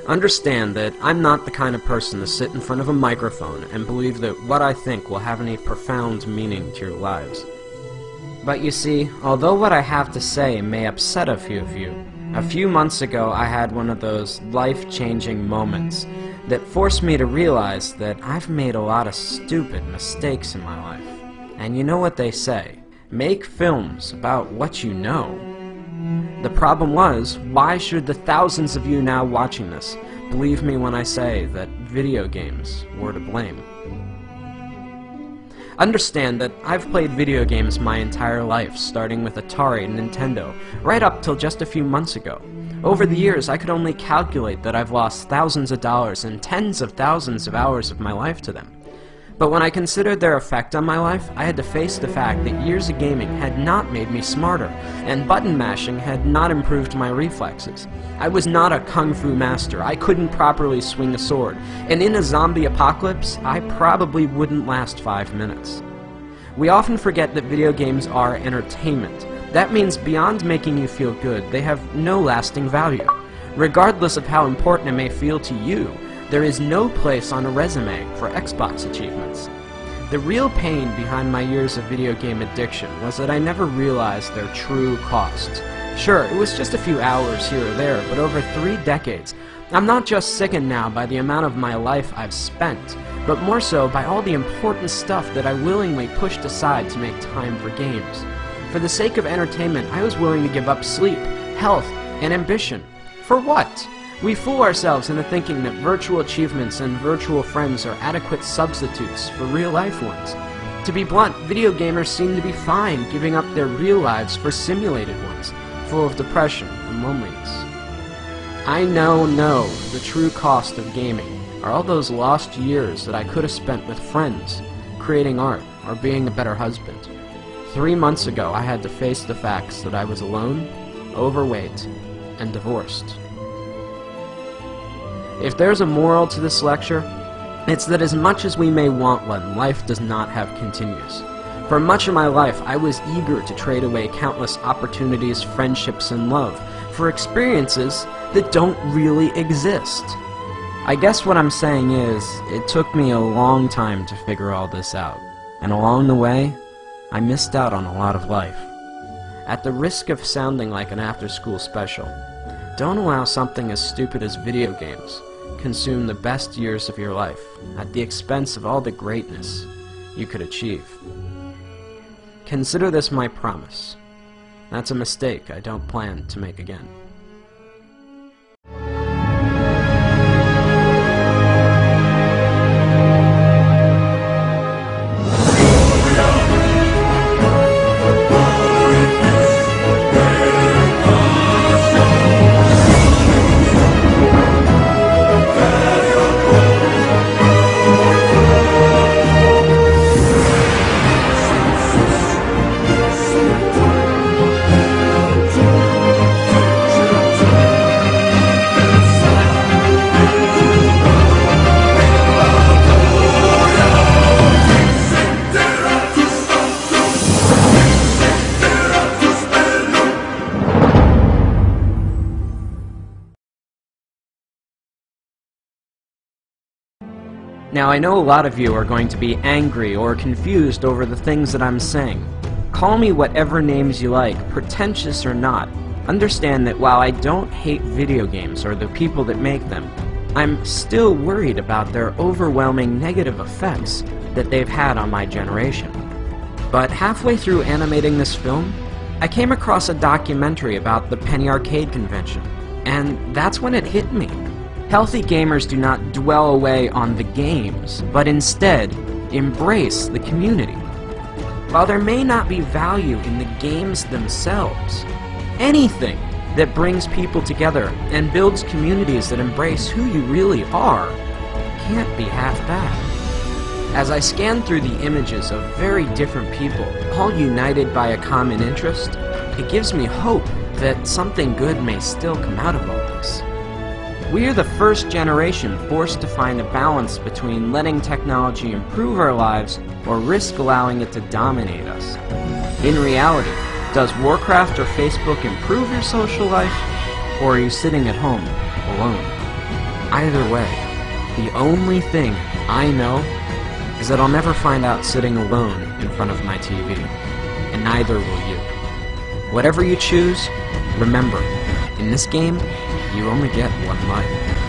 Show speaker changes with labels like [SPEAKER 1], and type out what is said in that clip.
[SPEAKER 1] Understand that I'm not the kind of person to sit in front of a microphone and believe that what I think will have any profound meaning to your lives. But you see, although what I have to say may upset a few of you, a few months ago I had one of those life-changing moments that forced me to realize that I've made a lot of stupid mistakes in my life. And you know what they say, make films about what you know. The problem was, why should the thousands of you now watching this believe me when I say that video games were to blame? Understand that I've played video games my entire life, starting with Atari and Nintendo, right up till just a few months ago. Over the years, I could only calculate that I've lost thousands of dollars and tens of thousands of hours of my life to them. But when I considered their effect on my life, I had to face the fact that years of gaming had not made me smarter, and button mashing had not improved my reflexes. I was not a kung fu master, I couldn't properly swing a sword, and in a zombie apocalypse, I probably wouldn't last 5 minutes. We often forget that video games are entertainment. That means beyond making you feel good, they have no lasting value. Regardless of how important it may feel to you, there is no place on a resume for Xbox achievements. The real pain behind my years of video game addiction was that I never realized their true cost. Sure, it was just a few hours here or there, but over 3 decades, I'm not just sickened now by the amount of my life I've spent, but more so by all the important stuff that I willingly pushed aside to make time for games. For the sake of entertainment, I was willing to give up sleep, health, and ambition. For what? We fool ourselves into thinking that virtual achievements and virtual friends are adequate substitutes for real-life ones. To be blunt, video gamers seem to be fine giving up their real lives for simulated ones, full of depression and loneliness. I know the true cost of gaming are all those lost years that I could have spent with friends, creating art, or being a better husband. 3 months ago, I had to face the facts that I was alone, overweight, and divorced. If there's a moral to this lecture, it's that as much as we may want one, life does not have continues. For much of my life, I was eager to trade away countless opportunities, friendships, and love for experiences that don't really exist. I guess what I'm saying is, it took me a long time to figure all this out, and along the way, I missed out on a lot of life. At the risk of sounding like an after-school special, don't allow something as stupid as video games consume the best years of your life at the expense of all the greatness you could achieve. Consider this my promise. That's a mistake I don't plan to make again. Now, I know a lot of you are going to be angry or confused over the things that I'm saying. Call me whatever names you like, pretentious or not. Understand that while I don't hate video games or the people that make them, I'm still worried about their overwhelming negative effects that they've had on my generation. But halfway through animating this film, I came across a documentary about the Penny Arcade convention, and that's when it hit me. Healthy gamers do not dwell away on the games, but instead embrace the community. While there may not be value in the games themselves, anything that brings people together and builds communities that embrace who you really are can't be half bad. As I scan through the images of very different people, all united by a common interest, it gives me hope that something good may still come out of all this. We are the first generation forced to find a balance between letting technology improve our lives or risk allowing it to dominate us. In reality, does Warcraft or Facebook improve your social life, or are you sitting at home alone? Either way, the only thing I know is that I'll never find out sitting alone in front of my TV, and neither will you. Whatever you choose, remember, in this game, you only get one life.